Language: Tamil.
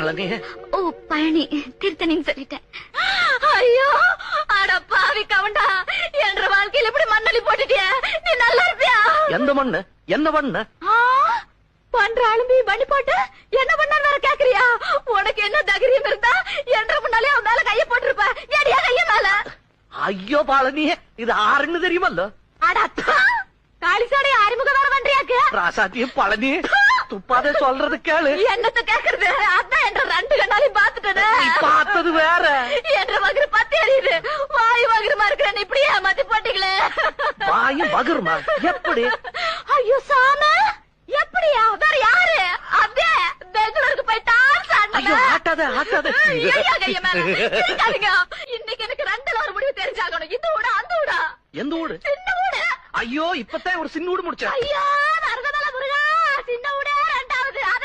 பழனி. ஓ பழனி, திருத்தணின்னு சொல்லிட்டேன். ஐயோ அட பாவி கவண்டா, என்ற வாழ்க்கையில இப்படி மண்ணலி போட்டுட்டியா? நீ நல்லா இருப்பியா? எந்த மண்ணு? என்ன பண்ண? பண்ற ஆளும்பி பண்ணி போட்டு என்ன பண்ண வேற கேக்குறியா? உனக்கு என்ன தைரியம் இருந்தா என்ற முன்னாலே அவன் மேல கைய போட்டிருப்ப. ஏடியா கைய மேல? ஐயோ பழனி, இது ஆறுன்னு தெரியுமல்ல? அடா காளிசாடை அறிமுகம் வேற பண்றியாக்கு? ராசாத்தியும் பழனி, துப்பாதே சொல்றது கேளு. என்னத்த கேக்குறது? அதான் என்ற ரெண்டு கண்ணாலையும் பாத்துட்டேன். பார்த்தது வேற. என்ற வகுறு பத்தி எறியுது. வாய் வகுருமா இருக்கிறேன் இப்படியே ஏமாத்தி போட்டீங்களே. வாய் வகுருமா? எப்படி? ஐயோ சாம, எப்படியா? வேற யாரு? அதே பெங்களூருக்கு போயிட்டா. ஐயோ ஆட்டாத ஆட்டாத. இன்னைக்கு எனக்கு ரெண்டுல ஒரு முடிவு தெரிஞ்சாகணும். இந்த ஊடா அந்த ஊடா? எந்த ஊடு? சின்ன ஊடு. ஐயோ இப்பதான் ஒரு சின்ன ஊடு முடிச்சேன். ஐயா